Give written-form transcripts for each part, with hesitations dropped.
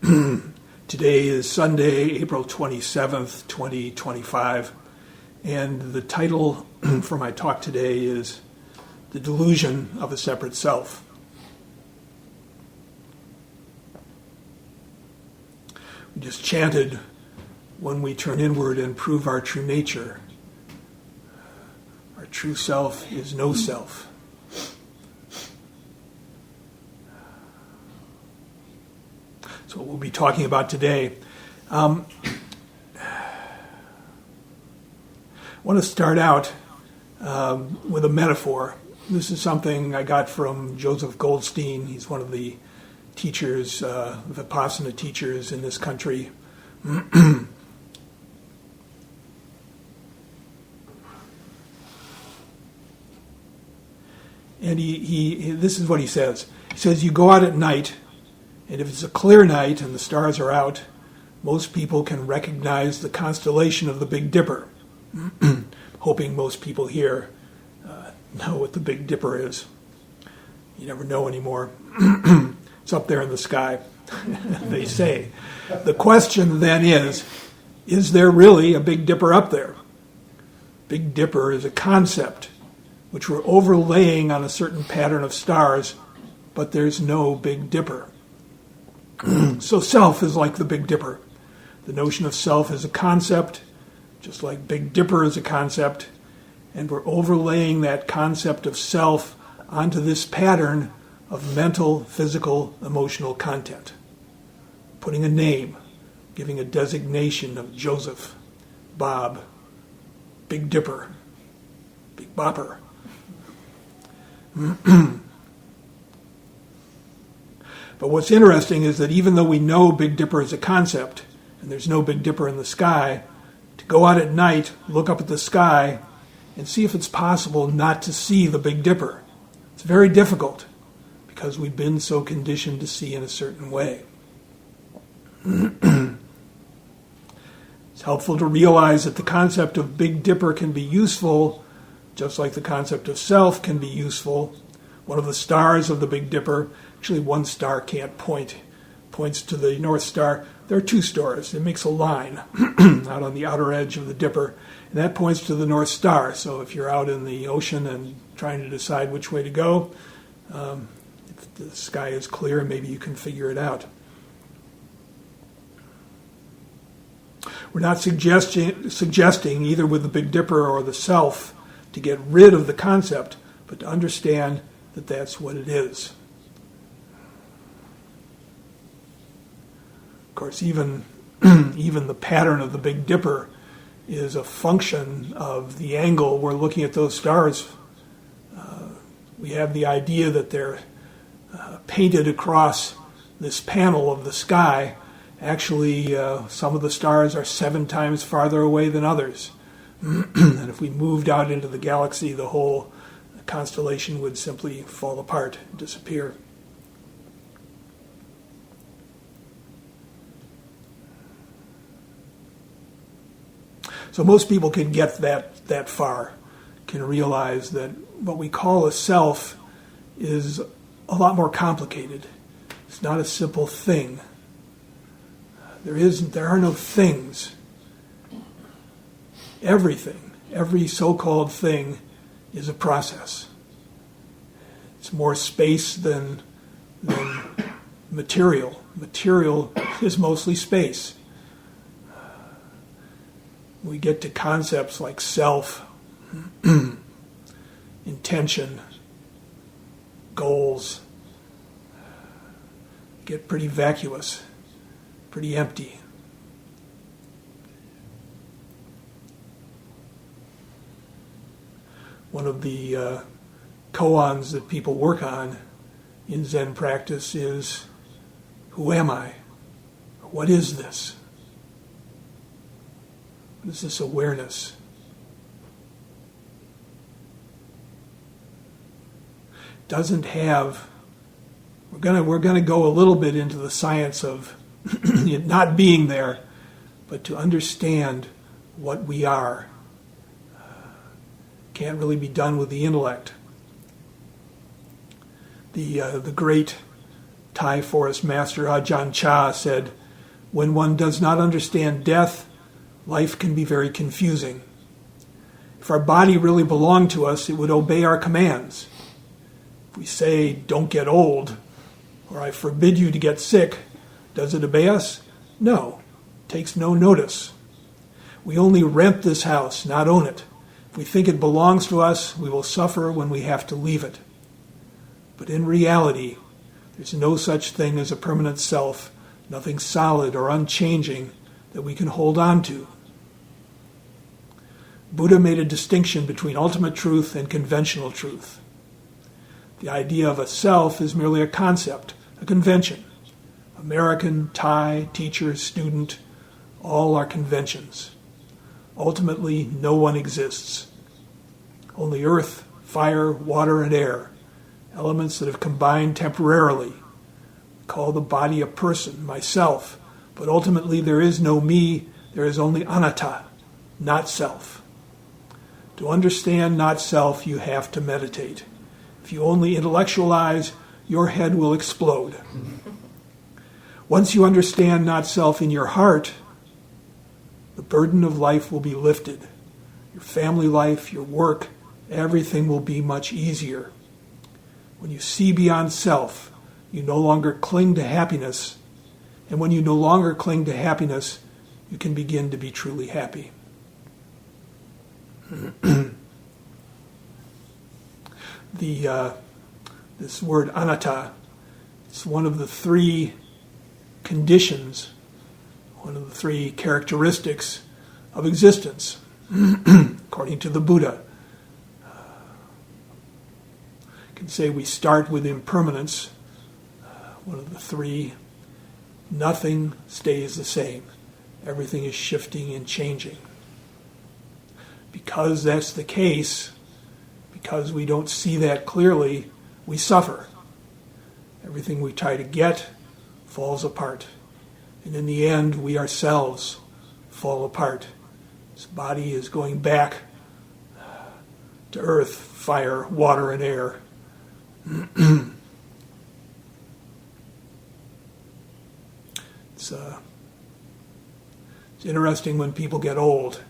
Today is Sunday, April 27th, 2025, and the title for my talk today is The Delusion of a Separate Self. We just chanted, when we turn inward and prove our true nature, our true self is no self. So what we'll be talking about today. I want to start out with a metaphor. This is something I got from Joseph Goldstein. He's one of the teachers, Vipassana teachers in this country. And he this is what he says. He says, you go out at night, and if it's a clear night and the stars are out, most people can recognize the constellation of the Big Dipper. Hoping most people here know what the Big Dipper is. You never know anymore. It's up there in the sky, they say. The question then is there really a Big Dipper up there? Big Dipper is a concept which we're overlaying on a certain pattern of stars, but there's no Big Dipper. So self is like the Big Dipper. The notion of self is a concept, just like Big Dipper is a concept, and we're overlaying that concept of self onto this pattern of mental, physical, emotional content. Putting a name, giving a designation of Joseph, Bob, Big Dipper, Big Bopper. But what's interesting is that even though we know Big Dipper is a concept, and there's no Big Dipper in the sky, to go out at night, look up at the sky, and see if it's possible not to see the Big Dipper. It's very difficult, because we've been so conditioned to see in a certain way. It's helpful to realize that the concept of Big Dipper can be useful, just like the concept of self can be useful. One of the stars of the Big Dipper, actually one star can't points to the North Star. There are two stars. It makes a line out on the outer edge of the Dipper, and that points to the North Star. So if you're out in the ocean and trying to decide which way to go, if the sky is clear, maybe you can figure it out. We're not suggesting either with the Big Dipper or the self to get rid of the concept, but to understand that that's what it is. Of course, even the pattern of the Big Dipper is a function of the angle we're looking at those stars. We have the idea that they're painted across this panel of the sky. Actually, some of the stars are 7 times farther away than others. And if we moved out into the galaxy, the whole constellation would simply fall apart, disappear. So most people can get that far, can realize that what we call a self is a lot more complicated. It's not a simple thing. There are no things. Everything, every so-called thing is a process. It's more space than material. Material is mostly space. We get to concepts like self, intention, goals, get pretty vacuous, pretty empty. One of the koans that people work on in Zen practice is, who am I? What is this? What is this awareness? Doesn't have. We're gonna go a little bit into the science of it not being there, but to understand what we are. Can't really be done with the intellect. The great Thai forest master Ajahn Chah said, "When one does not understand death, life can be very confusing. If our body really belonged to us, it would obey our commands. If we say, 'Don't get old,' or 'I forbid you to get sick,' does it obey us? No, it takes no notice. We only rent this house, not own it. If we think it belongs to us, we will suffer when we have to leave it. But in reality, there's no such thing as a permanent self, nothing solid or unchanging that we can hold on to." Buddha made a distinction between ultimate truth and conventional truth. The idea of a self is merely a concept, a convention. American, Thai, teacher, student, all are conventions. Ultimately, no one exists. Only earth, fire, water, and air, elements that have combined temporarily. We call the body a person, myself, but ultimately there is no me, there is only anatta, not self. To understand not self, you have to meditate. If you only intellectualize, your head will explode. Once you understand not self in your heart, the burden of life will be lifted. Your family life, your work, everything will be much easier. When you see beyond self, you no longer cling to happiness. And when you no longer cling to happiness, you can begin to be truly happy. This word anatta, it's one of the three conditions, one of the three characteristics of existence, according to the Buddha. You can say we start with impermanence, one of the three. Nothing stays the same. Everything is shifting and changing. Because that's the case, because we don't see that clearly, we suffer. Everything we try to get falls apart. And in the end, we ourselves fall apart. This body is going back to earth, fire, water, and air. It's interesting when people get old,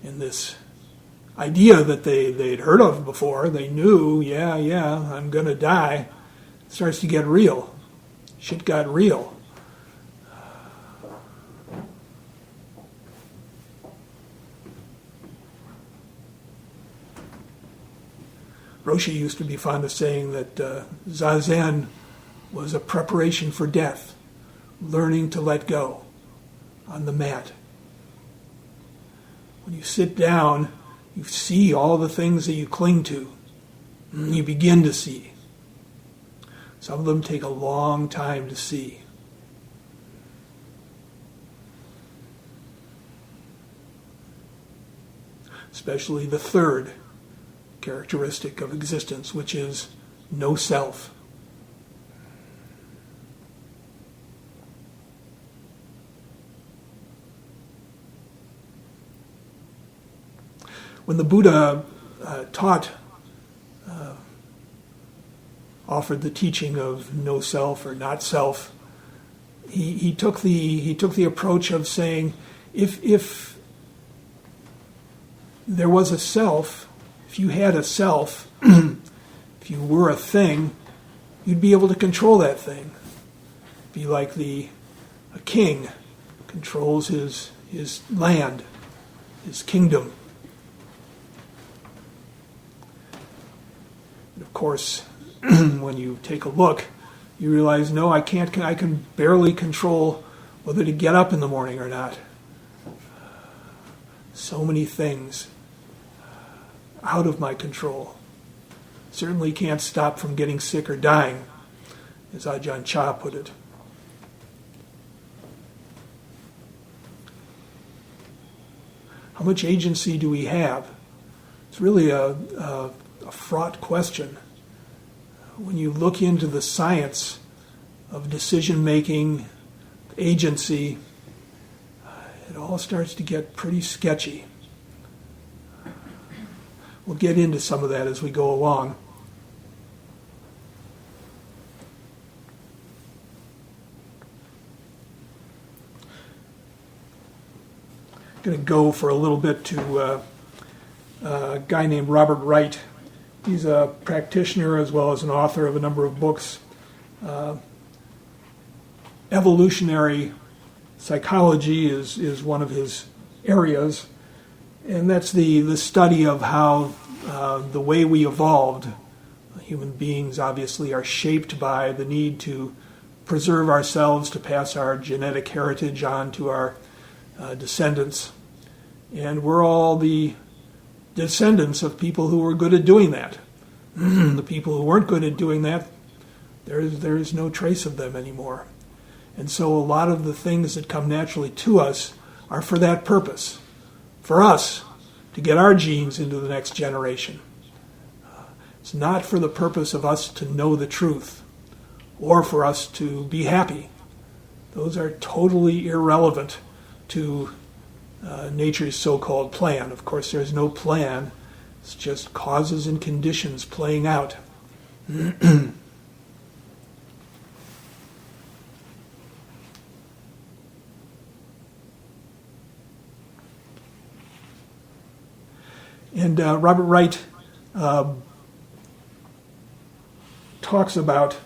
and this idea that they'd heard of before, they knew, yeah, I'm going to die, starts to get real. Shit got real. Roshi used to be fond of saying that Zazen was a preparation for death, learning to let go on the mat. When you sit down, you see all the things that you cling to. You begin to see. Some of them take a long time to see. Especially the third characteristic of existence, which is no self. When the Buddha offered the teaching of no self or not self, he took the approach of saying, if there was a self, if you had a self, if you were a thing, you'd be able to control that thing. Be like a king controls his land, his kingdom. And of course, when you take a look, you realize, no, I can't. I can barely control whether to get up in the morning or not. So many things out of my control. Certainly can't stop from getting sick or dying, as Ajahn Chah put it. How much agency do we have? It's really a fraught question. When you look into the science of decision-making, agency, it all starts to get pretty sketchy. We'll get into some of that as we go along. going to go for a little bit to a guy named Robert Wright. He's a practitioner as well as an author of a number of books. Evolutionary psychology is one of his areas, and that's the study of how the way we evolved. Human beings obviously are shaped by the need to preserve ourselves, to pass our genetic heritage on to our descendants. And we're all the descendants of people who were good at doing that. The people who weren't good at doing that, there's no trace of them anymore. And so a lot of the things that come naturally to us are for that purpose, for us to get our genes into the next generation. It's not for the purpose of us to know the truth or for us to be happy. Those are totally irrelevant to nature's so-called plan. Of course, there's no plan. It's just causes and conditions playing out. And Robert Wright talks about,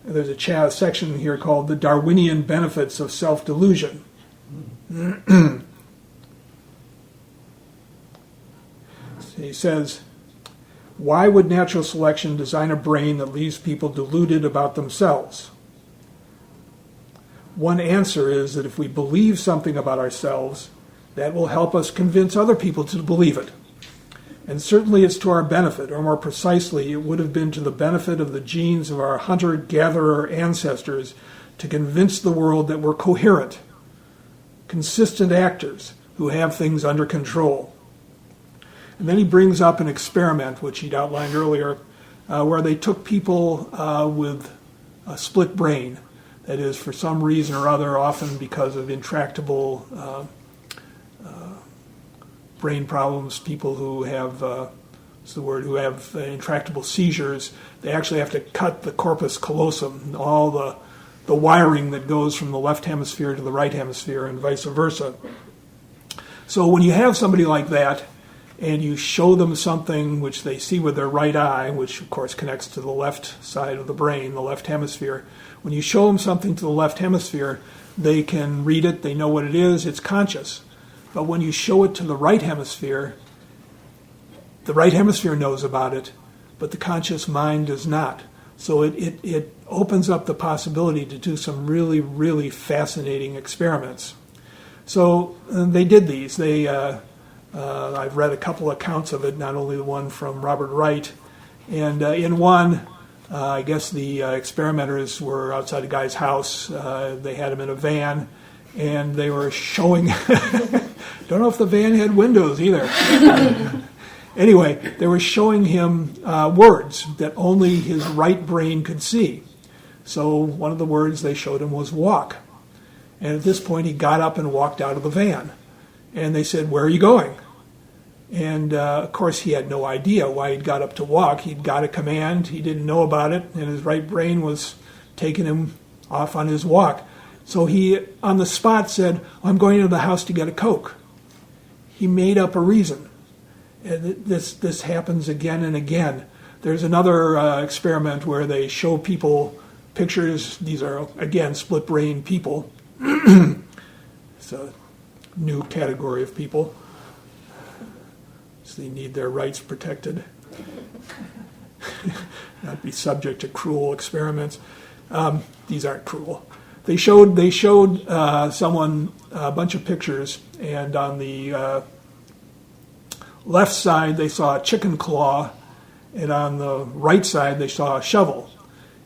there's a section here called The Darwinian Benefits of Self-Delusion. He says, why would natural selection design a brain that leaves people deluded about themselves? One answer is that if we believe something about ourselves, that will help us convince other people to believe it. And certainly it's to our benefit, or more precisely, it would have been to the benefit of the genes of our hunter-gatherer ancestors to convince the world that we're coherent, consistent actors who have things under control. And then he brings up an experiment, which he'd outlined earlier, where they took people with a split brain. That is, for some reason or other, often because of intractable brain problems, people who have, who have intractable seizures, they actually have to cut the corpus callosum, all the wiring that goes from the left hemisphere to the right hemisphere and vice versa. So when you have somebody like that, and you show them something which they see with their right eye, which of course connects to the left side of the brain, the left hemisphere. When you show them something to the left hemisphere, they can read it, they know what it is, it's conscious. But when you show it to the right hemisphere knows about it, but the conscious mind does not. So it opens up the possibility to do some really, really fascinating experiments. So they did these. I've read a couple accounts of it, not only the one from Robert Wright. And in one, I guess the experimenters were outside a guy's house. They had him in a van, and they were showing... Don't know if the van had windows either. Anyway, they were showing him words that only his right brain could see. So one of the words they showed him was walk. And at this point, he got up and walked out of the van. And they said, where are you going? And, of course, he had no idea why he'd got up to walk. He'd got a command. He didn't know about it. And his right brain was taking him off on his walk. So he, on the spot, said, I'm going into the house to get a Coke. He made up a reason. And this happens again and again. There's another experiment where they show people pictures. These are, again, split-brain people. It's a new category of people. So they need their rights protected. Not be subject to cruel experiments. These aren't cruel. They showed someone a bunch of pictures, and on the left side they saw a chicken claw, and on the right side they saw a shovel.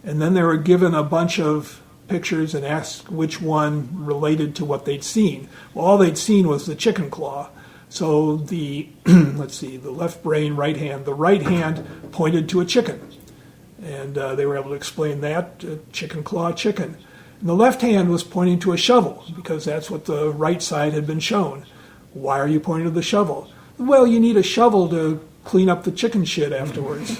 And then they were given a bunch of pictures and asked which one related to what they'd seen. Well, all they'd seen was the chicken claw. So the, the left brain, right hand. The right hand pointed to a chicken. And they were able to explain that, chicken claw, chicken. And the left hand was pointing to a shovel, because that's what the right side had been shown. Why are you pointing to the shovel? Well, you need a shovel to clean up the chicken shit afterwards.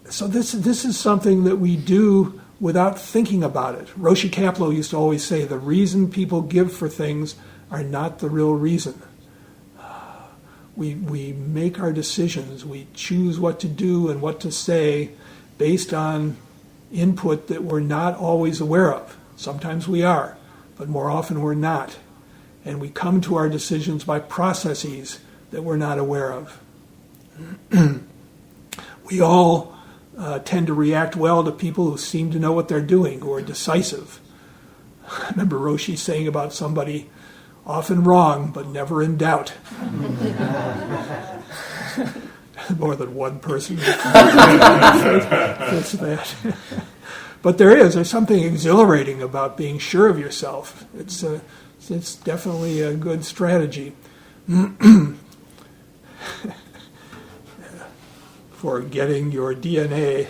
So this is something that we do without thinking about it. Roshi Kapleau used to always say, the reason people give for things are not the real reason. We make our decisions. We choose what to do and what to say based on input that we're not always aware of. Sometimes we are, but more often we're not. And we come to our decisions by processes that we're not aware of. We all tend to react well to people who seem to know what they're doing, who are decisive. I remember Roshi saying about somebody, often wrong, but never in doubt. More than one person fits that. But there's something exhilarating about being sure of yourself. It's definitely a good strategy for getting your DNA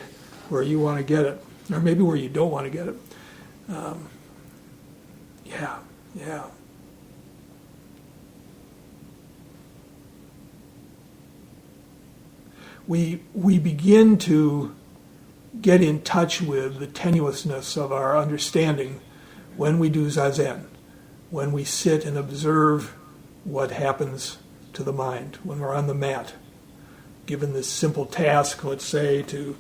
where you want to get it, or maybe where you don't want to get it. Yeah. We begin to get in touch with the tenuousness of our understanding when we do Zazen, when we sit and observe what happens to the mind, when we're on the mat. Given this simple task, let's say, to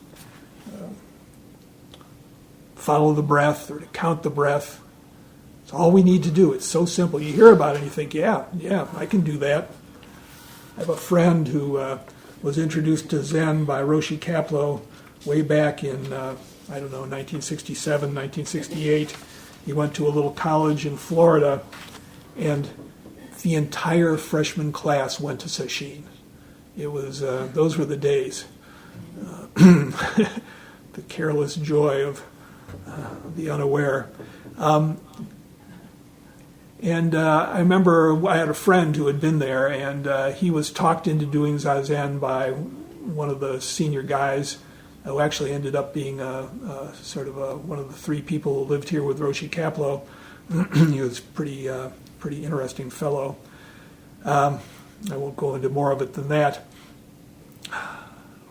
follow the breath or to count the breath, it's all we need to do. It's so simple. You hear about it and you think, yeah, I can do that. I have a friend who was introduced to Zen by Roshi Kapleau way back in, 1967, 1968. He went to a little college in Florida, and the entire freshman class went to Sesshin. It was, those were the days. The careless joy of the unaware. And I remember I had a friend who had been there, and he was talked into doing Zazen by one of the senior guys who actually ended up being one of the three people who lived here with Roshi Kapleau. He was pretty interesting fellow. I won't go into more of it than that.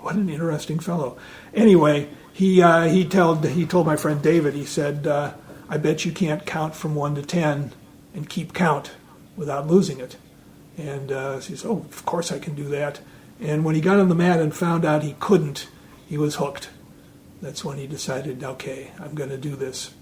What an interesting fellow. Anyway, he told my friend David, he said, I bet you can't count from 1 to 10 and keep count without losing it. And he said, oh, of course I can do that. And when he got on the mat and found out he couldn't, he was hooked. That's when he decided, okay, I'm going to do this.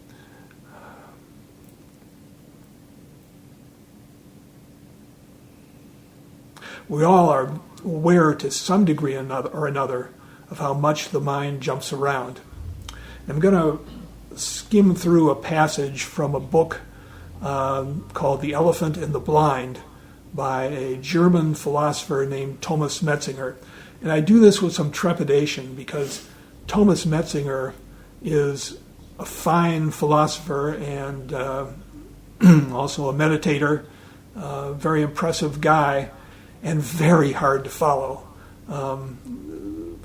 We all are aware to some degree or another of how much the mind jumps around. I'm going to skim through a passage from a book called The Elephant and the Blind by a German philosopher named Thomas Metzinger. And I do this with some trepidation because Thomas Metzinger is a fine philosopher and also a meditator, very impressive guy, and very hard to follow.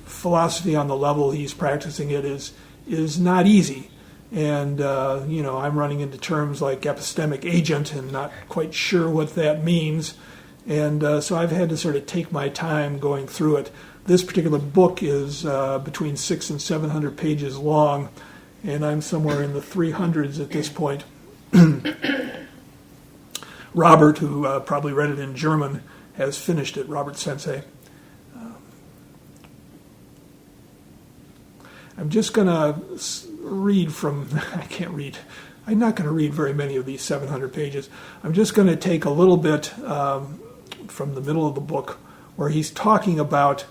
Philosophy on the level he's practicing it is not easy. And, I'm running into terms like epistemic agent and not quite sure what that means. And so I've had to sort of take my time going through it. This particular book is between 600 and 700 pages long, and I'm somewhere in the 300s at this point. Robert, who probably read it in German, has finished it, Robert Sensei. I'm just going to read from, I can't read, I'm not going to read very many of these 700 pages. I'm just going to take a little bit from the middle of the book where he's talking about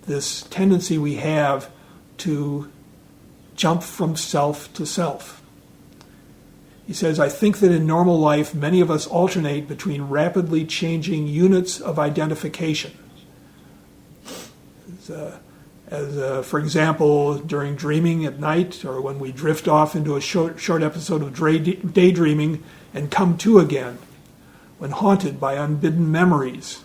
this tendency we have to jump from self to self. He says, I think that in normal life, many of us alternate between rapidly changing units of identification. For example, during dreaming at night, or when we drift off into a short episode of daydreaming and come to again, when haunted by unbidden memories,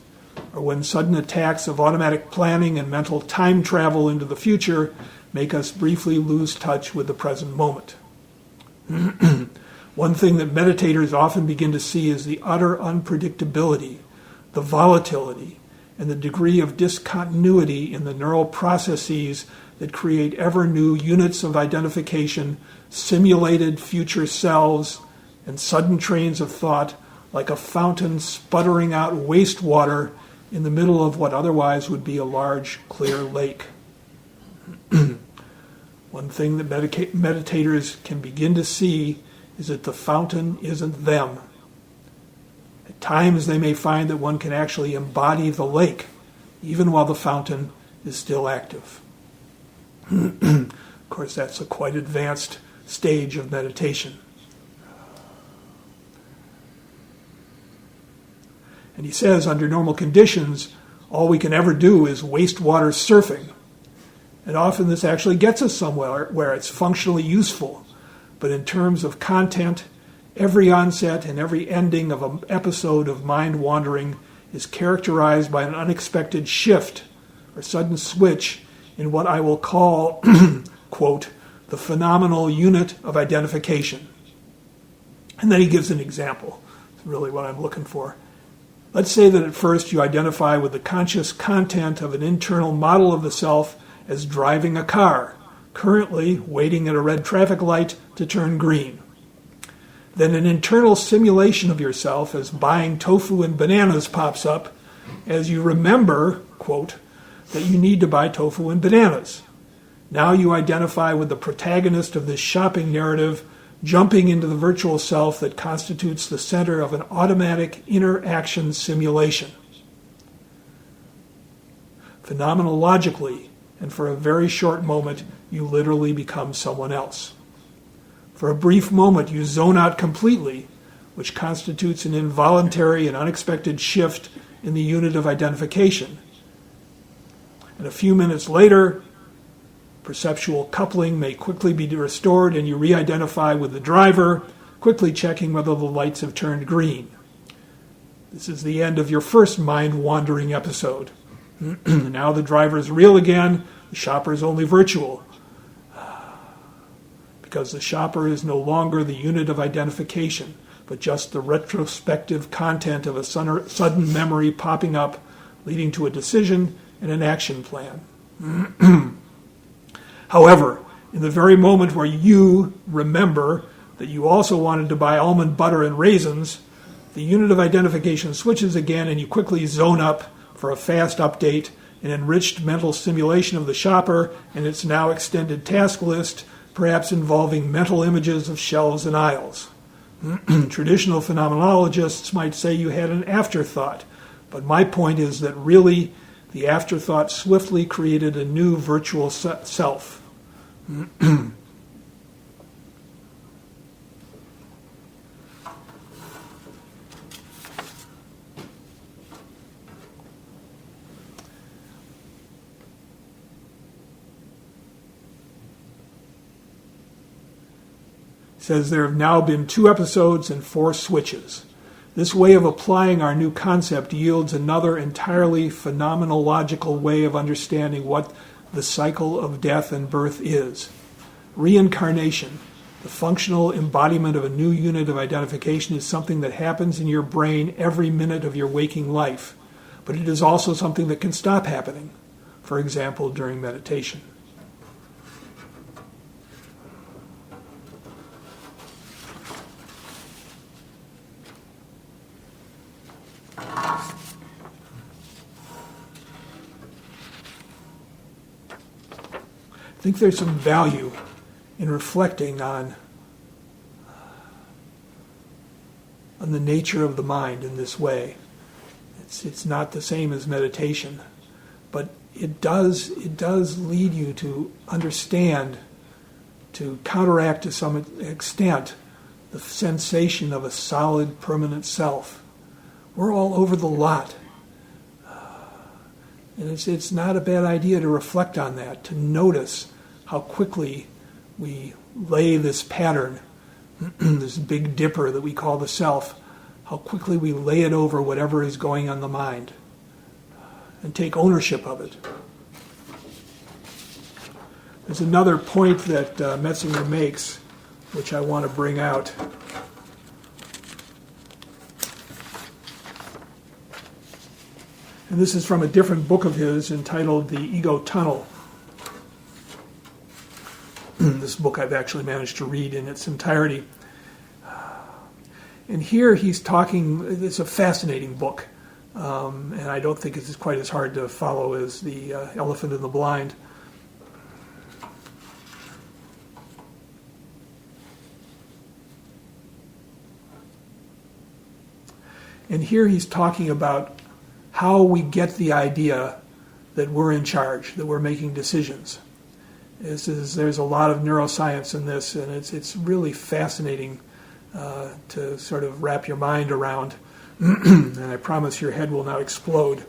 or when sudden attacks of automatic planning and mental time travel into the future make us briefly lose touch with the present moment. One thing that meditators often begin to see is the utter unpredictability, the volatility, and the degree of discontinuity in the neural processes that create ever new units of identification, simulated future selves, and sudden trains of thought like a fountain sputtering out wastewater in the middle of what otherwise would be a large, clear lake. One thing that meditators can begin to see is that the fountain isn't them. At times they may find that one can actually embody the lake, even while the fountain is still active. Of course, that's a quite advanced stage of meditation. And he says, under normal conditions, all we can ever do is wastewater surfing. And often this actually gets us somewhere where it's functionally useful. But in terms of content, every onset and every ending of an episode of mind wandering is characterized by an unexpected shift or sudden switch in what I will call, quote, the phenomenal unit of identification. And then he gives an example. It's really what I'm looking for. Let's say that at first you identify with the conscious content of an internal model of the self as driving a car, currently waiting at a red traffic light to turn green. Then an internal simulation of yourself as buying tofu and bananas pops up as you remember, quote, that you need to buy tofu and bananas. Now you identify with the protagonist of this shopping narrative, jumping into the virtual self that constitutes the center of an automatic inner action simulation. Phenomenologically, and for a very short moment, you literally become someone else. For a brief moment, you zone out completely, which constitutes an involuntary and unexpected shift in the unit of identification. And a few minutes later, perceptual coupling may quickly be restored and you re-identify with the driver, quickly checking whether the lights have turned green. This is the end of your first mind-wandering episode. Now the driver is real again, the shopper is only virtual. Because the shopper is no longer the unit of identification, but just the retrospective content of a sudden memory popping up, leading to a decision and an action plan. However, in the very moment where you remember that you also wanted to buy almond butter and raisins, the unit of identification switches again and you quickly zone up for a fast update, an enriched mental simulation of the shopper and its now extended task list, perhaps involving mental images of shelves and aisles. Traditional phenomenologists might say you had an afterthought, but my point is that really the afterthought swiftly created a new virtual self. Says there have now been 2 episodes and 4 switches. This way of applying our new concept yields another entirely phenomenological way of understanding what the cycle of death and birth is. Reincarnation, the functional embodiment of a new unit of identification, is something that happens in your brain every minute of your waking life, but it is also something that can stop happening, for example, during meditation. I think there's some value in reflecting on the nature of the mind in this way. It's not the same as meditation, but it does lead you to understand, to counteract to some extent, the sensation of a solid, permanent self. We're all over the lot. And it's not a bad idea to reflect on that, to notice how quickly we lay this pattern, this big dipper that we call the self, how quickly we lay it over whatever is going on the mind and take ownership of it. There's another point that Metzinger makes, which I want to bring out. And this is from a different book of his entitled The Ego Tunnel. This book I've actually managed to read in its entirety. And here he's talking, it's a fascinating book, and I don't think it's quite as hard to follow as The Elephant and the Blind. And here he's talking about how we get the idea that we're in charge, that we're making decisions. There's a lot of neuroscience in this, and it's really fascinating to sort of wrap your mind around. And I promise your head will not explode.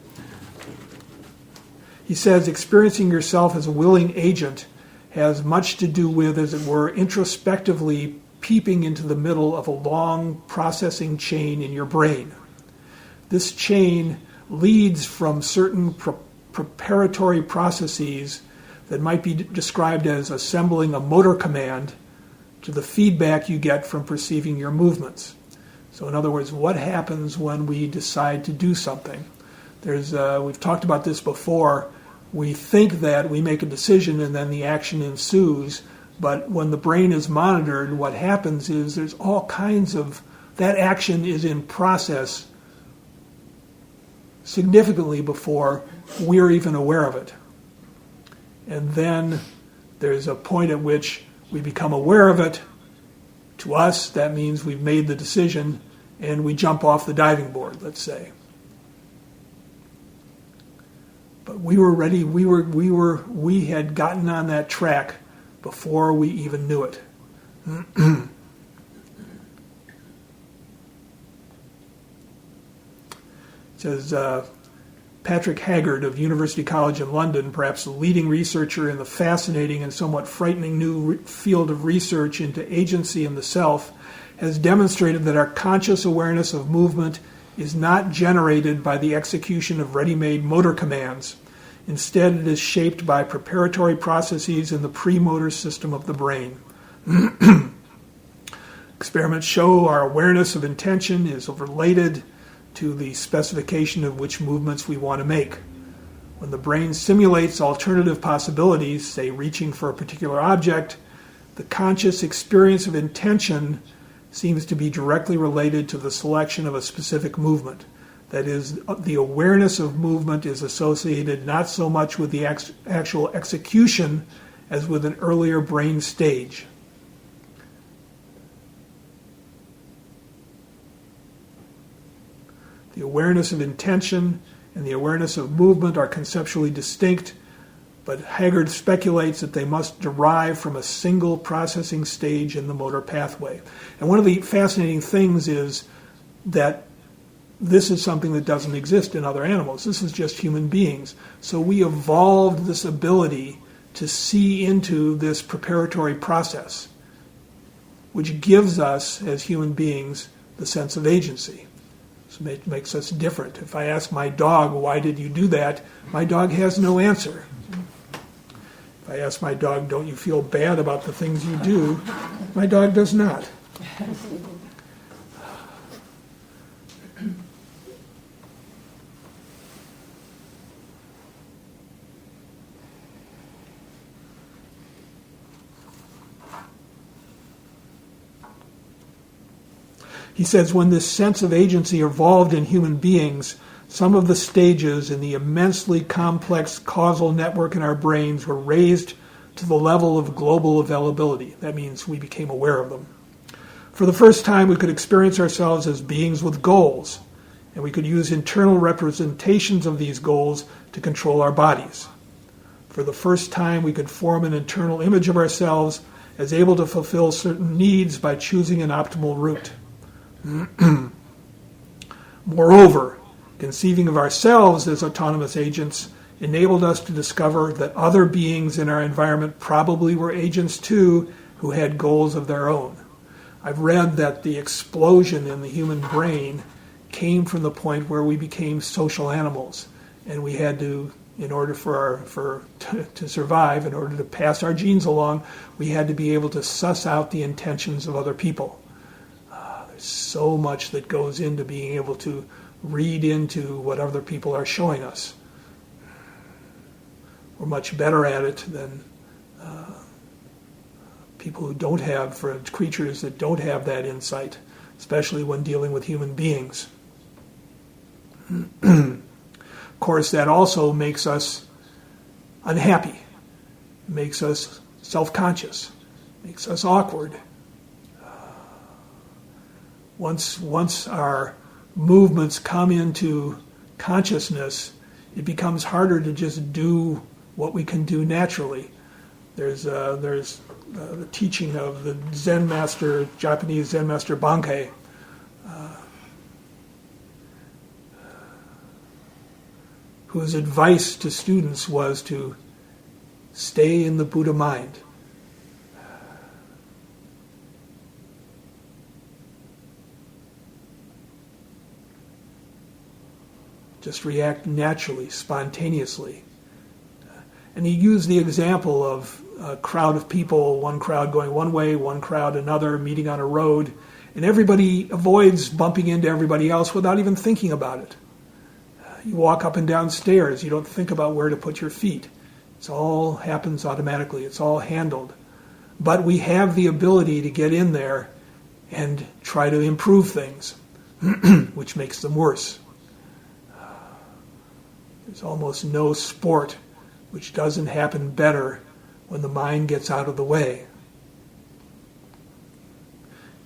He says, experiencing yourself as a willing agent has much to do with, as it were, introspectively peeping into the middle of a long processing chain in your brain. This chain leads from certain preparatory processes that might be described as assembling a motor command to the feedback you get from perceiving your movements. So in other words, what happens when we decide to do something? We've talked about this before. We think that we make a decision and then the action ensues, but when the brain is monitored, what happens is there's all kinds of, that action is in process significantly before we're even aware of it. And then there's a point at which we become aware of it. To us, that means we've made the decision and we jump off the diving board, let's say. But we were ready, we had gotten on that track before we even knew it. It says, Patrick Haggard of University College in London, perhaps the leading researcher in the fascinating and somewhat frightening new field of research into agency in the self, has demonstrated that our conscious awareness of movement is not generated by the execution of ready-made motor commands. Instead, it is shaped by preparatory processes in the premotor system of the brain. Experiments show our awareness of intention is related to the specification of which movements we want to make. When the brain simulates alternative possibilities, say reaching for a particular object, the conscious experience of intention seems to be directly related to the selection of a specific movement. That is, the awareness of movement is associated not so much with the actual execution as with an earlier brain stage. The awareness of intention and the awareness of movement are conceptually distinct, but Haggard speculates that they must derive from a single processing stage in the motor pathway. And one of the fascinating things is that this is something that doesn't exist in other animals. This is just human beings. So we evolved this ability to see into this preparatory process, which gives us, as human beings, the sense of agency. So it makes us different. If I ask my dog, why did you do that? My dog has no answer. If I ask my dog, don't you feel bad about the things you do? My dog does not. He says, when this sense of agency evolved in human beings, some of the stages in the immensely complex causal network in our brains were raised to the level of global availability. That means we became aware of them. For the first time, we could experience ourselves as beings with goals, and we could use internal representations of these goals to control our bodies. For the first time, we could form an internal image of ourselves as able to fulfill certain needs by choosing an optimal route. Moreover, conceiving of ourselves as autonomous agents enabled us to discover that other beings in our environment probably were agents too, who had goals of their own. I've read that the explosion in the human brain came from the point where we became social animals, and we had to, in order to survive, in order to pass our genes along, we had to be able to suss out the intentions of other people. So much that goes into being able to read into what other people are showing us. We're much better at it than people who don't have, for creatures that don't have that insight. especially when dealing with human beings. Of course, that also makes us unhappy, makes us self-conscious, makes us awkward. Once our movements come into consciousness, it becomes harder to just do what we can do naturally. There's the teaching of the Zen master, Japanese Zen master Bankei, whose advice to students was to stay in the Buddha mind. Just react naturally, spontaneously. And he used the example of a crowd of people, one crowd going one way, one crowd another, meeting on a road, and everybody avoids bumping into everybody else without even thinking about it. You walk up and down stairs, you don't think about where to put your feet. It all happens automatically, it's all handled. But we have the ability to get in there and try to improve things, which makes them worse. There's almost no sport which doesn't happen better when the mind gets out of the way.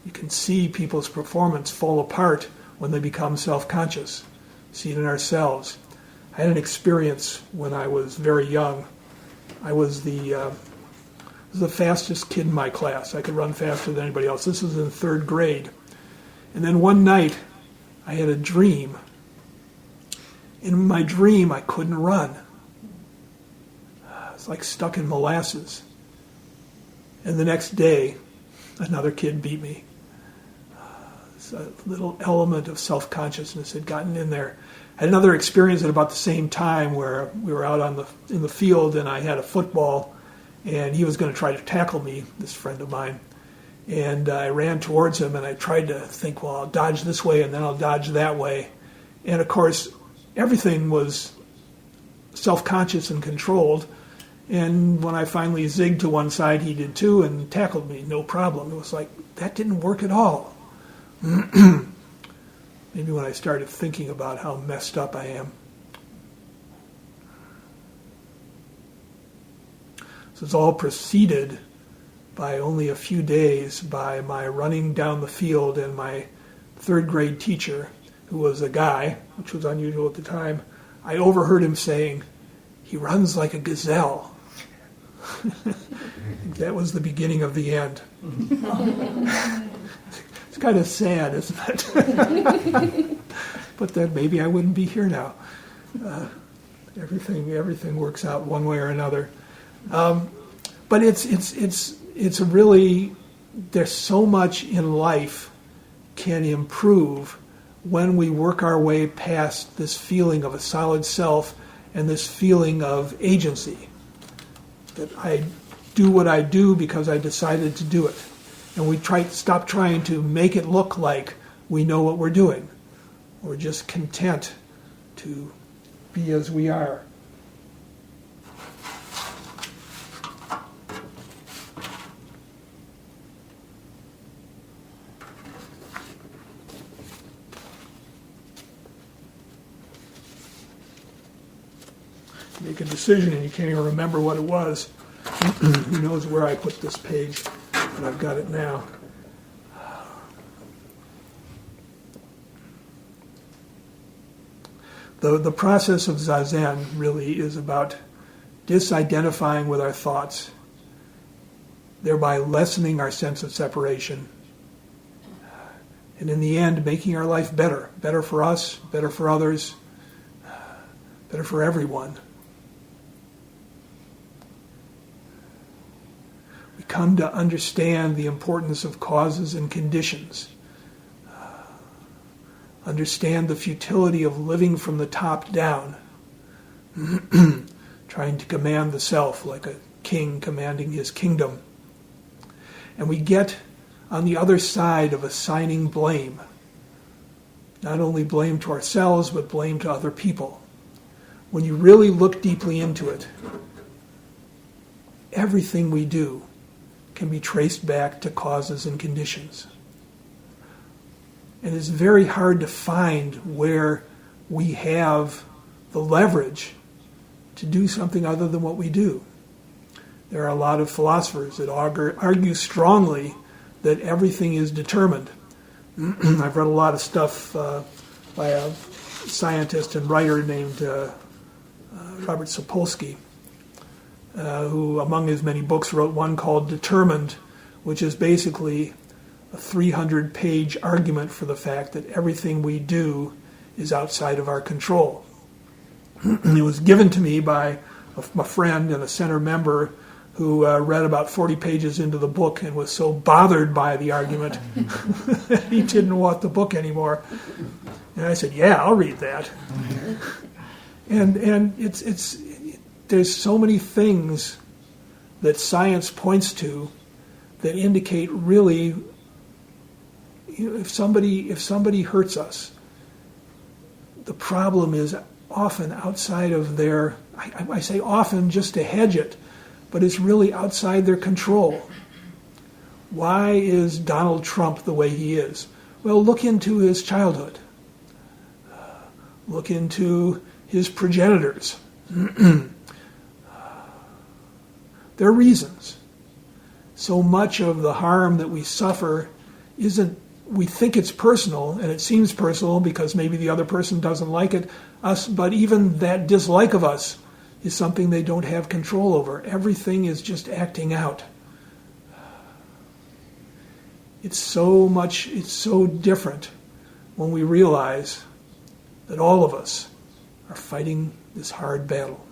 You can see people's performance fall apart when they become self-conscious. See it in ourselves. I had an experience when I was very young. I was the fastest kid in my class. I could run faster than anybody else. This was in 3rd grade. And then one night, I had a dream. In my dream, I couldn't run. I was like stuck in molasses. And the next day, another kid beat me. A little element of self-consciousness had gotten in there. I had another experience at about the same time where we were out in the field and I had a football and he was going to try to tackle me, this friend of mine. And I ran towards him and I tried to think, well, I'll dodge this way and then I'll dodge that way. And of course, everything was self-conscious and controlled. And when I finally zigged to one side, he did too and tackled me, no problem. It was like, that didn't work at all. Maybe when I started thinking about how messed up I am. So it's all preceded by only a few days by my running down the field and my 3rd grade teacher, who was a guy, which was unusual at the time. I overheard him saying, "He runs like a gazelle." That was the beginning of the end. It's kind of sad, isn't it? But then maybe I wouldn't be here now. Everything works out one way or another. But it's really, there's so much in life can improve when we work our way past this feeling of a solid self and this feeling of agency. That I do what I do because I decided to do it. And we stop trying to make it look like we know what we're doing. We're just content to be as we are. Make a decision and you can't even remember what it was. Who knows where I put this page, but I've got it now. The process of Zazen really is about disidentifying with our thoughts, thereby lessening our sense of separation, and in the end making our life better. Better for us, better for others, better for everyone. We come to understand the importance of causes and conditions. Understand the futility of living from the top down, trying to command the self like a king commanding his kingdom. And we get on the other side of assigning blame, not only blame to ourselves, but blame to other people. When you really look deeply into it, everything we do can be traced back to causes and conditions. And it's very hard to find where we have the leverage to do something other than what we do. There are a lot of philosophers that argue strongly that everything is determined. I've read a lot of stuff by a scientist and writer named Robert Sapolsky, who, among his many books, wrote one called Determined, which is basically a 300-page argument for the fact that everything we do is outside of our control. It was given to me by a friend and a center member who read about 40 pages into the book and was so bothered by the argument that he didn't want the book anymore. And I said, yeah, I'll read that. And it's there's so many things that science points to that indicate really, if somebody hurts us, the problem is often outside of their, I say often just to hedge it, but it's really outside their control. Why is Donald Trump the way he is? Well, look into his childhood. Look into his progenitors. There are reasons. So much of the harm that we suffer isn't, we think it's personal, and it seems personal because maybe the other person doesn't like us, but even that dislike of us is something they don't have control over. Everything is just acting out. It's so different when we realize that all of us are fighting this hard battle.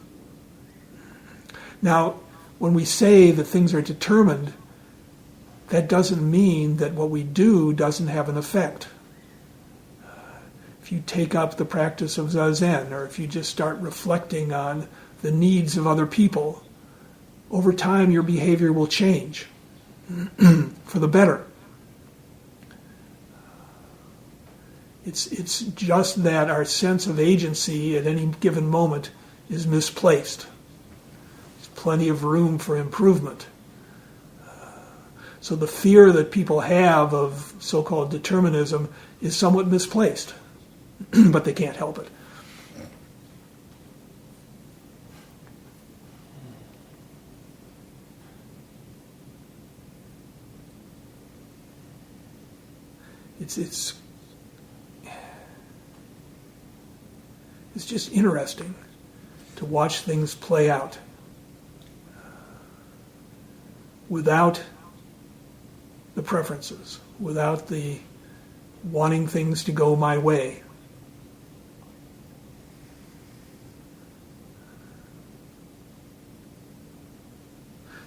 Now, when we say that things are determined, that doesn't mean that what we do doesn't have an effect. If you take up the practice of Zazen, or if you just start reflecting on the needs of other people, over time your behavior will change for the better. It's just that our sense of agency at any given moment is misplaced. There's plenty of room for improvement. So the fear that people have of so-called determinism is somewhat misplaced, but they can't help it. It's just interesting to watch things play out without the preferences, without the wanting things to go my way.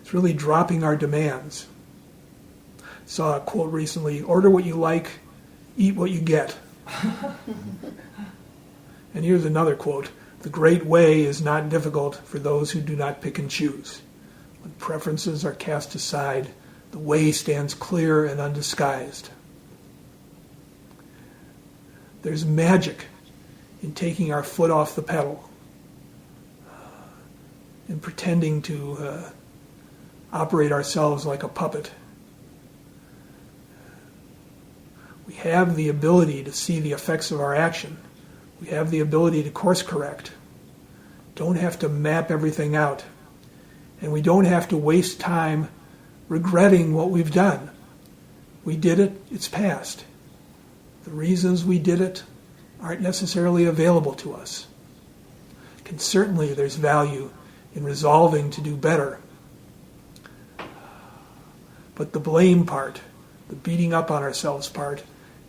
It's really dropping our demands. Saw a quote recently, order what you like, eat what you get. And here's another quote, the great way is not difficult for those who do not pick and choose. When preferences are cast aside, the way stands clear and undisguised. There's magic in taking our foot off the pedal, in pretending to operate ourselves like a puppet. We have the ability to see the effects of our action. We have the ability to course correct. Don't have to map everything out. And we don't have to waste time regretting what we've done. We did it, it's past. The reasons we did it aren't necessarily available to us. Certainly there's value in resolving to do better. But the blame part, the beating up on ourselves part,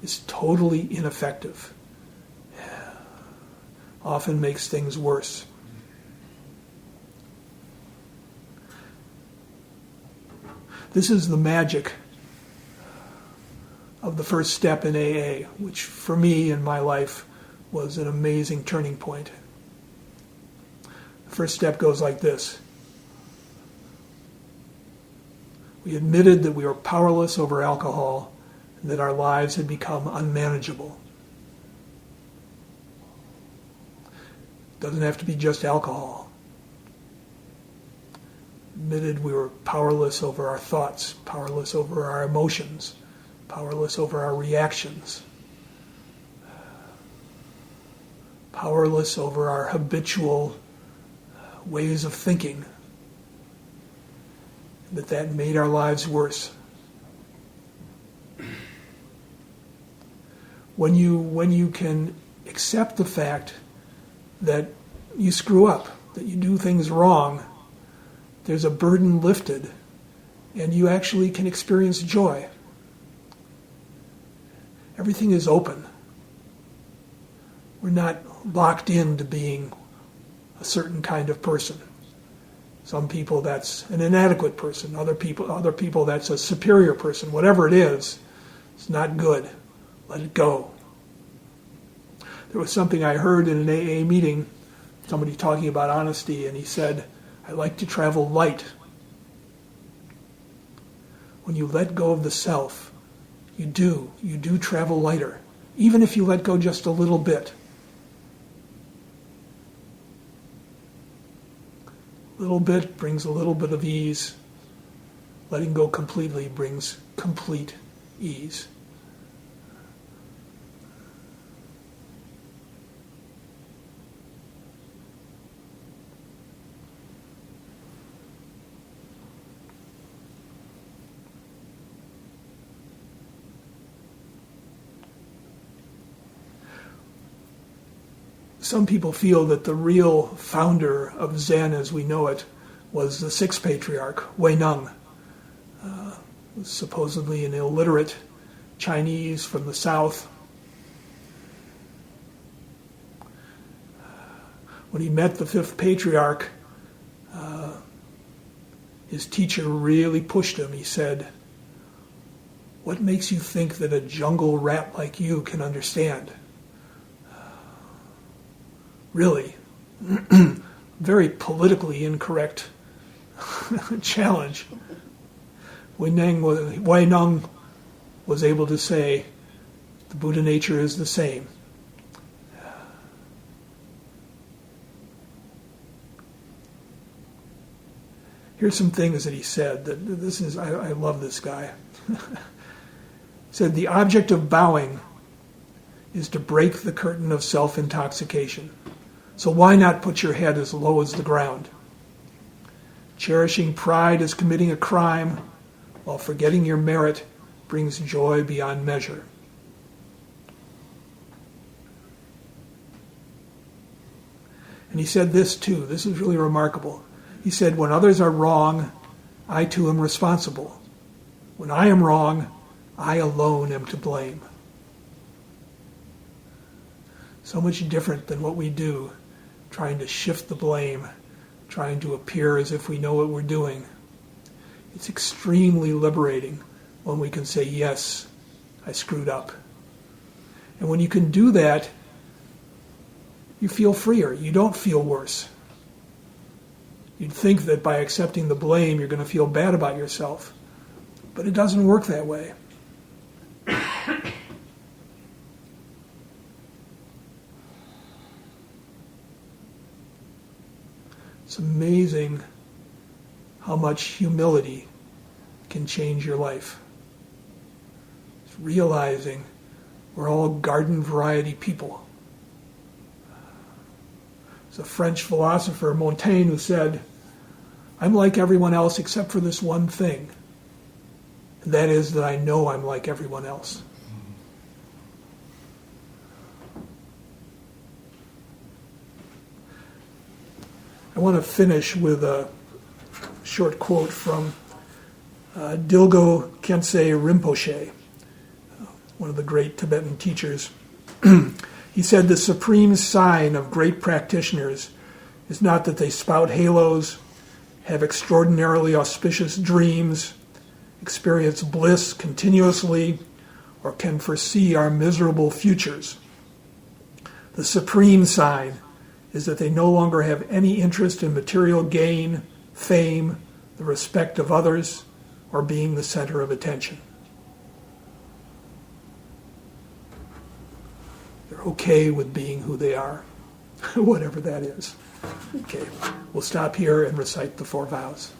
is totally ineffective. Often makes things worse. This is the magic of the first step in AA, which for me in my life was an amazing turning point. The first step goes like this. We admitted that we were powerless over alcohol and that our lives had become unmanageable. It doesn't have to be just alcohol. Admitted we were powerless over our thoughts, powerless over our emotions, powerless over our reactions. powerless over our habitual ways of thinking, that made our lives worse. When you can accept the fact that you screw up, that you do things wrong, there's a burden lifted, and you actually can experience joy. Everything is open. We're not locked into being a certain kind of person. Some people that's an inadequate person. Other people that's a superior person. Whatever it is, it's not good. Let it go. There was something I heard in an AA meeting, somebody talking about honesty, and he said, I like to travel light. When you let go of the self, you do travel lighter, even if you let go just a little bit. A little bit brings a little bit of ease. Letting go completely brings complete ease. Some people feel that the real founder of Zen as we know it was the sixth patriarch, Wei Neng, supposedly an illiterate Chinese from the south. When he met the fifth patriarch, his teacher really pushed him. He said, "What makes you think that a jungle rat like you can understand?" Really, very politically incorrect challenge. Wei Neng was able to say, the Buddha nature is the same. Here's some things that he said. I love this guy. He said, the object of bowing is to break the curtain of self-intoxication. So why not put your head as low as the ground? Cherishing pride is committing a crime, while forgetting your merit brings joy beyond measure. And he said this too. This is really remarkable. He said, when others are wrong, I too am responsible. When I am wrong, I alone am to blame. So much different than what we do, trying to shift the blame, trying to appear as if we know what we're doing. It's extremely liberating when we can say, yes, I screwed up. And when you can do that, you feel freer. You don't feel worse. You'd think that by accepting the blame, you're going to feel bad about yourself. But it doesn't work that way. It's amazing how much humility can change your life. It's realizing we're all garden variety people. There's a French philosopher, Montaigne, who said, I'm like everyone else except for this one thing. And that is that I know I'm like everyone else. I want to finish with a short quote from Dilgo Khyentse Rinpoche, one of the great Tibetan teachers. He said, the supreme sign of great practitioners is not that they spout halos, have extraordinarily auspicious dreams, experience bliss continuously, or can foresee our miserable futures. The supreme sign is that they no longer have any interest in material gain, fame, the respect of others, or being the center of attention. They're okay with being who they are, whatever that is. Okay, we'll stop here and recite the 4 vows.